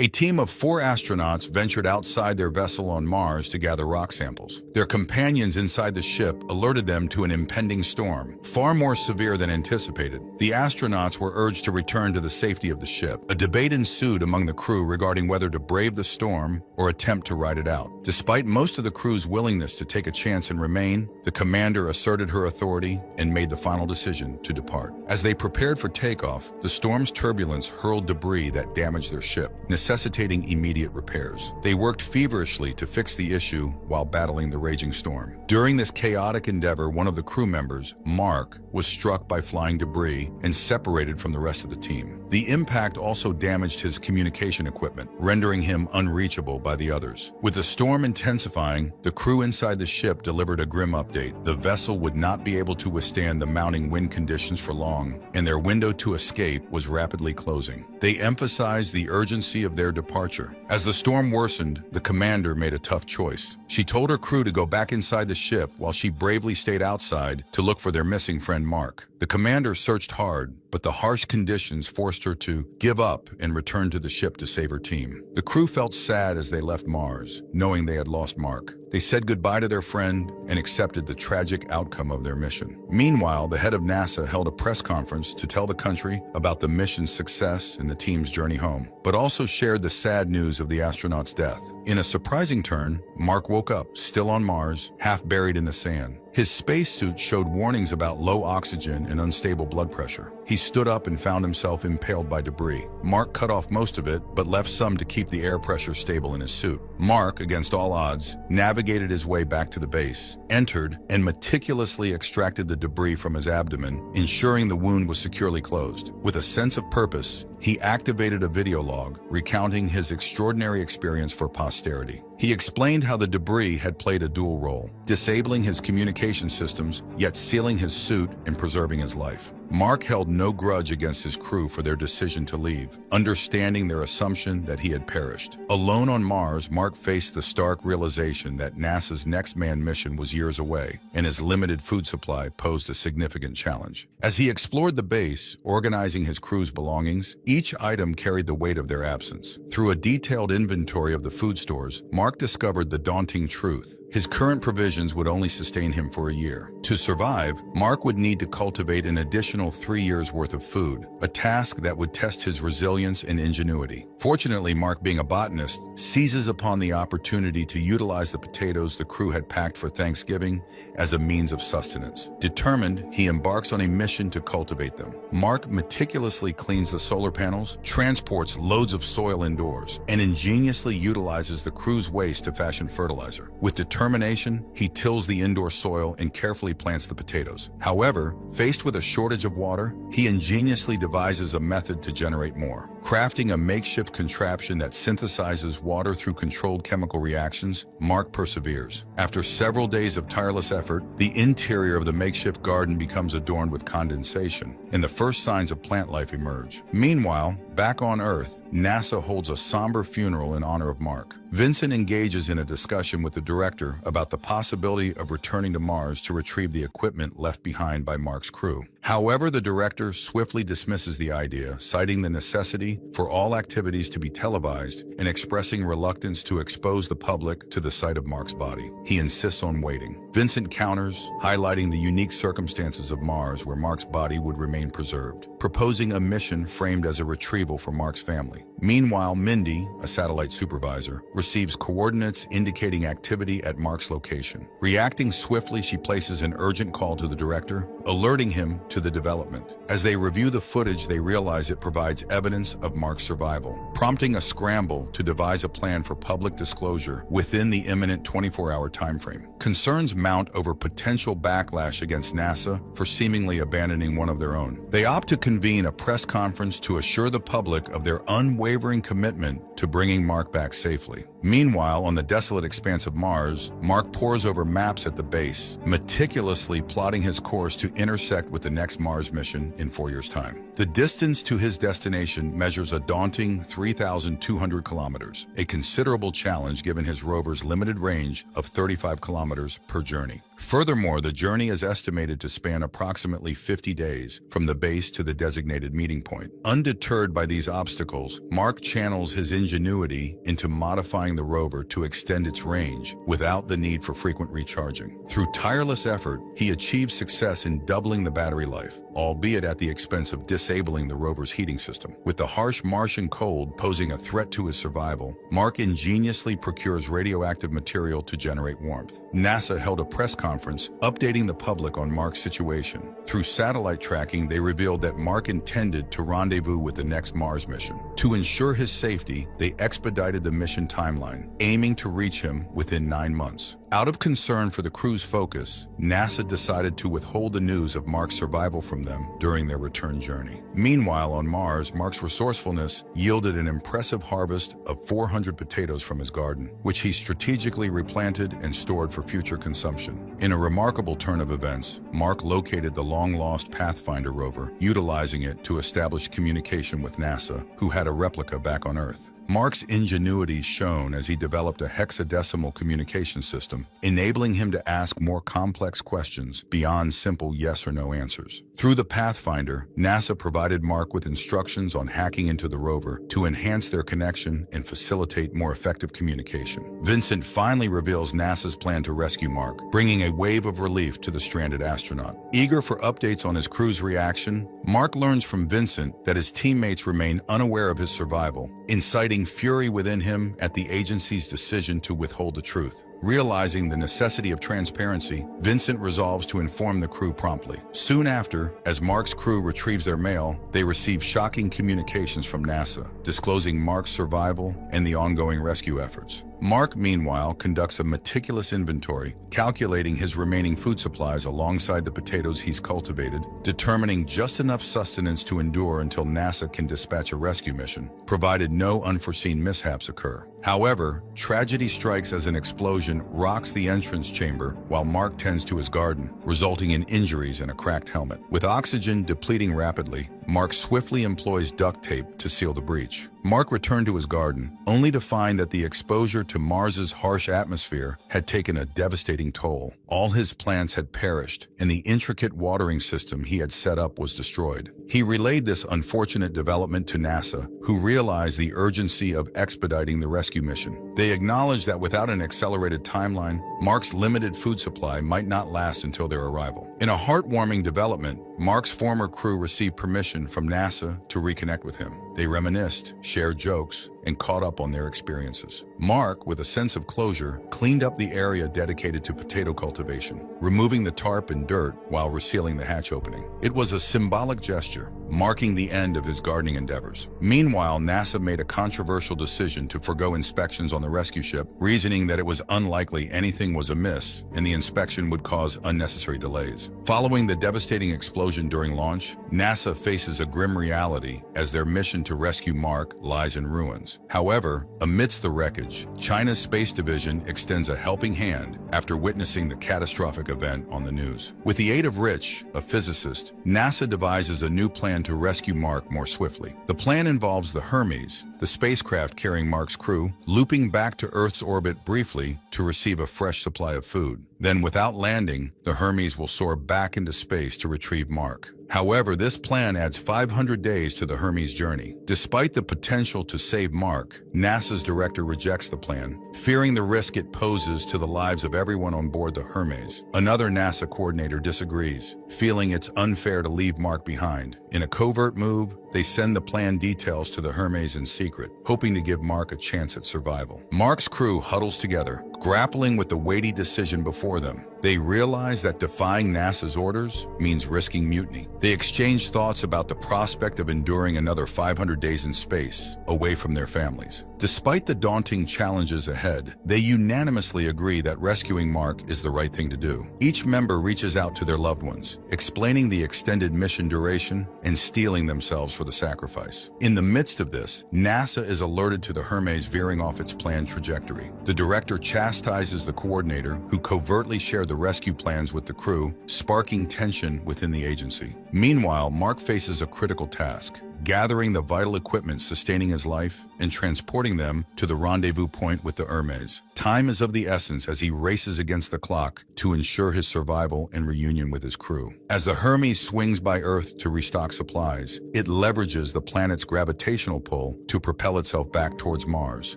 A team of 4 astronauts ventured outside their vessel on Mars to gather rock samples. Their companions inside the ship alerted them to an impending storm, far more severe than anticipated. The astronauts were urged to return to the safety of the ship. A debate ensued among the crew regarding whether to brave the storm or attempt to ride it out. Despite most of the crew's willingness to take a chance and remain, the commander asserted her authority and made the final decision to depart. As they prepared for takeoff, the storm's turbulence hurled debris that damaged their ship, necessitating immediate repairs. They worked feverishly to fix the issue while battling the raging storm. During this chaotic endeavor, one of the crew members, Mark, was struck by flying debris and separated from the rest of the team. The impact also damaged his communication equipment, rendering him unreachable by the others. With the storm intensifying, the crew inside the ship delivered a grim update. The vessel would not be able to withstand the mounting wind conditions for long, and their window to escape was rapidly closing. They emphasized the urgency of their departure. As the storm worsened, the commander made a tough choice. She told her crew to go back inside the ship while she bravely stayed outside to look for their missing friend Mark. The commander searched hard, but the harsh conditions forced her to give up and return to the ship to save her team. The crew felt sad as they left Mars, knowing they had lost Mark. They said goodbye to their friend and accepted the tragic outcome of their mission. Meanwhile, the head of NASA held a press conference to tell the country about the mission's success and the team's journey home, but also shared the sad news of the astronaut's death. In a surprising turn, Mark woke up, still on Mars, half buried in the sand. His spacesuit showed warnings about low oxygen and unstable blood pressure. He stood up and found himself impaled by debris. Mark cut off most of it, but left some to keep the air pressure stable in his suit. Mark, against all odds, navigated his way back to the base, entered, and meticulously extracted the debris from his abdomen, ensuring the wound was securely closed. With a sense of purpose, he activated a video log, recounting his extraordinary experience for posterity. He explained how the debris had played a dual role, disabling his communication systems, yet sealing his suit and preserving his life. Mark held no grudge against his crew for their decision to leave, understanding their assumption that he had perished. Alone on Mars, Mark faced the stark realization that NASA's next manned mission was years away, and his limited food supply posed a significant challenge. As he explored the base, organizing his crew's belongings, each item carried the weight of their absence. Through a detailed inventory of the food stores, Mark discovered the daunting truth. His current provisions would only sustain him for a year. To survive, Mark would need to cultivate an additional 3 years' worth of food, a task that would test his resilience and ingenuity. Fortunately, Mark, being a botanist, seizes upon the opportunity to utilize the potatoes the crew had packed for Thanksgiving as a means of sustenance. Determined, he embarks on a mission to cultivate them. Mark meticulously cleans the solar panels, transports loads of soil indoors, and ingeniously utilizes the crew's waste to fashion fertilizer. With determination, he tills the indoor soil and carefully plants the potatoes. However, faced with a shortage of water, he ingeniously devises a method to generate more. Crafting a makeshift contraption that synthesizes water through controlled chemical reactions, Mark perseveres. After several days of tireless effort, the interior of the makeshift garden becomes adorned with condensation, and the first signs of plant life emerge. Meanwhile, back on Earth, NASA holds a somber funeral in honor of Mark. Vincent engages in a discussion with the director about the possibility of returning to Mars to retrieve the equipment left behind by Mark's crew. However, the director swiftly dismisses the idea, citing the necessity for all activities to be televised and expressing reluctance to expose the public to the sight of Mark's body. He insists on waiting. Vincent counters, highlighting the unique circumstances of Mars where Mark's body would remain preserved, proposing a mission framed as a retrieval for Mark's family. Meanwhile, Mindy, a satellite supervisor, receives coordinates indicating activity at Mark's location. Reacting swiftly, she places an urgent call to the director, alerting him to the development. As they review the footage, they realize it provides evidence of Mark's survival, prompting a scramble to devise a plan for public disclosure within the imminent 24-hour timeframe. Concerns mount over potential backlash against NASA for seemingly abandoning one of their own. They opt to convene a press conference to assure the public of their unwavering commitment to bringing Mark back safely. Meanwhile, on the desolate expanse of Mars, Mark pores over maps at the base, meticulously plotting his course to intersect with the next Mars mission in 4 years' time. The distance to his destination measures a daunting 3,200 kilometers, a considerable challenge given his rover's limited range of 35 kilometers per journey. Furthermore, the journey is estimated to span approximately 50 days from the base to the designated meeting point. Undeterred by these obstacles, Mark channels his ingenuity into modifying the rover to extend its range without the need for frequent recharging. Through tireless effort, he achieves success in doubling the battery life, albeit at the expense of disabling the rover's heating system. With the harsh Martian cold posing a threat to his survival, Mark ingeniously procures radioactive material to generate warmth. NASA held a press conference updating the public on Mark's situation. Through satellite tracking, they revealed that Mark intended to rendezvous with the next Mars mission. To ensure his safety, they expedited the mission timeline, aiming to reach him within 9 months. Out of concern for the crew's focus, NASA decided to withhold the news of Mark's survival from them during their return journey. Meanwhile, on Mars, Mark's resourcefulness yielded an impressive harvest of 400 potatoes from his garden, which he strategically replanted and stored for future consumption. In a remarkable turn of events, Mark located the long-lost Pathfinder rover, utilizing it to establish communication with NASA, who had a replica back on Earth. Mark's ingenuity shone as he developed a hexadecimal communication system, enabling him to ask more complex questions beyond simple yes or no answers. Through the Pathfinder, NASA provided Mark with instructions on hacking into the rover to enhance their connection and facilitate more effective communication. Vincent finally reveals NASA's plan to rescue Mark, bringing a wave of relief to the stranded astronaut. Eager for updates on his crew's reaction, Mark learns from Vincent that his teammates remain unaware of his survival, inciting fury within him at the agency's decision to withhold the truth. Realizing the necessity of transparency, Vincent resolves to inform the crew promptly. Soon after, as Mark's crew retrieves their mail, they receive shocking communications from NASA, disclosing Mark's survival and the ongoing rescue efforts. Mark, meanwhile, conducts a meticulous inventory, calculating his remaining food supplies alongside the potatoes he's cultivated, determining just enough sustenance to endure until NASA can dispatch a rescue mission, provided no unforeseen mishaps occur. However, tragedy strikes as an explosion rocks the entrance chamber while Mark tends to his garden, resulting in injuries and a cracked helmet. With oxygen depleting rapidly, Mark swiftly employs duct tape to seal the breach. Mark returned to his garden, only to find that the exposure to Mars's harsh atmosphere had taken a devastating toll. All his plants had perished, and the intricate watering system he had set up was destroyed. He relayed this unfortunate development to NASA, who realized the urgency of expediting the rescue mission. They acknowledged that without an accelerated timeline, Mark's limited food supply might not last until their arrival. In a heartwarming development, Mark's former crew received permission from NASA to reconnect with him. They reminisced, shared jokes, and caught up on their experiences. Mark, with a sense of closure, cleaned up the area dedicated to potato cultivation, removing the tarp and dirt while resealing the hatch opening. It was a symbolic gesture, marking the end of his gardening endeavors. Meanwhile, NASA made a controversial decision to forego inspections on the rescue ship, reasoning that it was unlikely anything was amiss and the inspection would cause unnecessary delays. Following the devastating explosion during launch, NASA faces a grim reality as their mission to rescue Mark lies in ruins. However, amidst the wreckage, China's Space Division extends a helping hand after witnessing the catastrophic event on the news. With the aid of Rich, a physicist, NASA devises a new plan to rescue Mark more swiftly. The plan involves the Hermes, the spacecraft carrying Mark's crew, looping back to Earth's orbit briefly to receive a fresh supply of food. Then, without landing, the Hermes will soar back into space to retrieve Mark. However, this plan adds 500 days to the Hermes journey. Despite the potential to save Mark, NASA's director rejects the plan, fearing the risk it poses to the lives of everyone on board the Hermes. Another NASA coordinator disagrees, feeling it's unfair to leave Mark behind. In a covert move, they send the plan details to the Hermes in secret, hoping to give Mark a chance at survival. Mark's crew huddles together, grappling with the weighty decision before them. They realize that defying NASA's orders means risking mutiny. They exchange thoughts about the prospect of enduring another 500 days in space, away from their families. Despite the daunting challenges ahead, they unanimously agree that rescuing Mark is the right thing to do. Each member reaches out to their loved ones, explaining the extended mission duration and steeling themselves for the sacrifice. In the midst of this, NASA is alerted to the Hermes veering off its planned trajectory. The director chastises the coordinator, who covertly shared the rescue plans with the crew, sparking tension within the agency. Meanwhile, Mark faces a critical task: gathering the vital equipment sustaining his life and transporting them to the rendezvous point with the Hermes. Time is of the essence as he races against the clock to ensure his survival and reunion with his crew. As the Hermes swings by Earth to restock supplies, it leverages the planet's gravitational pull to propel itself back towards Mars,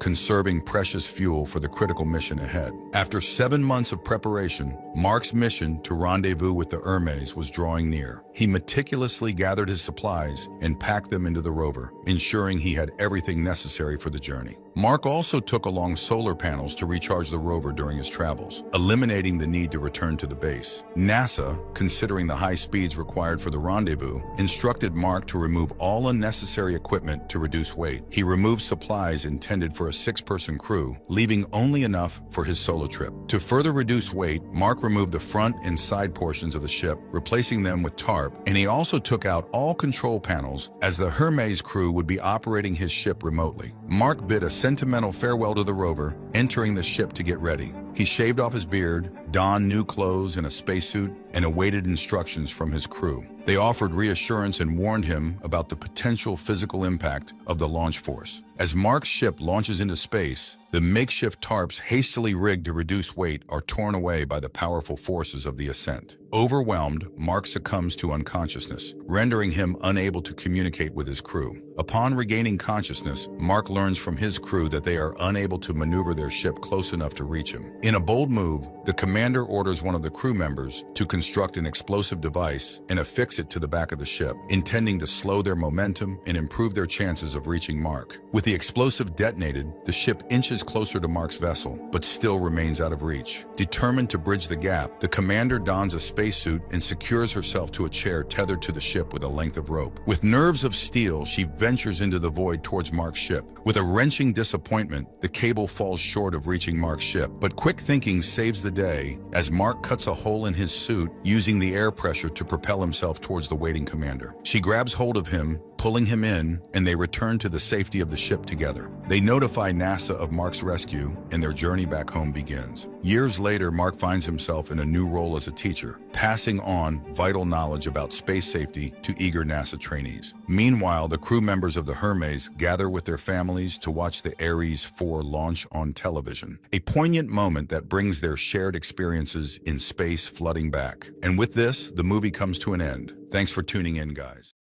conserving precious fuel for the critical mission ahead. After 7 months of preparation, Mark's mission to rendezvous with the Hermes was drawing near. He meticulously gathered his supplies and packed them into the rover, ensuring he had everything necessary for the journey. Mark also took along solar panels to recharge the rover during his travels, eliminating the need to return to the base. NASA, considering the high speeds required for the rendezvous, instructed Mark to remove all unnecessary equipment to reduce weight. He removed supplies intended for a 6-person crew, leaving only enough for his solo trip. To further reduce weight, Mark removed the front and side portions of the ship, replacing them with tarp, and he also took out all control panels as the Hermes crew would be operating his ship remotely. Mark bid a sentimental farewell to the rover, entering the ship to get ready. He shaved off his beard, donned new clothes and a spacesuit, and awaited instructions from his crew. They offered reassurance and warned him about the potential physical impact of the launch force. As Mark's ship launches into space, the makeshift tarps hastily rigged to reduce weight are torn away by the powerful forces of the ascent. Overwhelmed, Mark succumbs to unconsciousness, rendering him unable to communicate with his crew. Upon regaining consciousness, Mark learns from his crew that they are unable to maneuver their ship close enough to reach him. In a bold move, the commander orders one of the crew members to construct an explosive device and affix it to the back of the ship, intending to slow their momentum and improve their chances of reaching Mark. With the explosive detonated, the ship inches closer to Mark's vessel, but still remains out of reach. Determined to bridge the gap, the commander dons a spacesuit and secures herself to a chair tethered to the ship with a length of rope. With nerves of steel, she ventures into the void towards Mark's ship. With a wrenching disappointment, the cable falls short of reaching Mark's ship, but quick thinking saves the day as Mark cuts a hole in his suit, using the air pressure to propel himself towards the waiting commander. She grabs hold of him, pulling him in, and they return to the safety of the ship together. They notify NASA of Mark's rescue, and their journey back home begins. Years later, Mark finds himself in a new role as a teacher, passing on vital knowledge about space safety to eager NASA trainees. Meanwhile, the crew members of the Hermes gather with their families to watch the Ares 4 launch on television, a poignant moment that brings their shared experiences in space flooding back. And with this, the movie comes to an end. Thanks for tuning in, guys.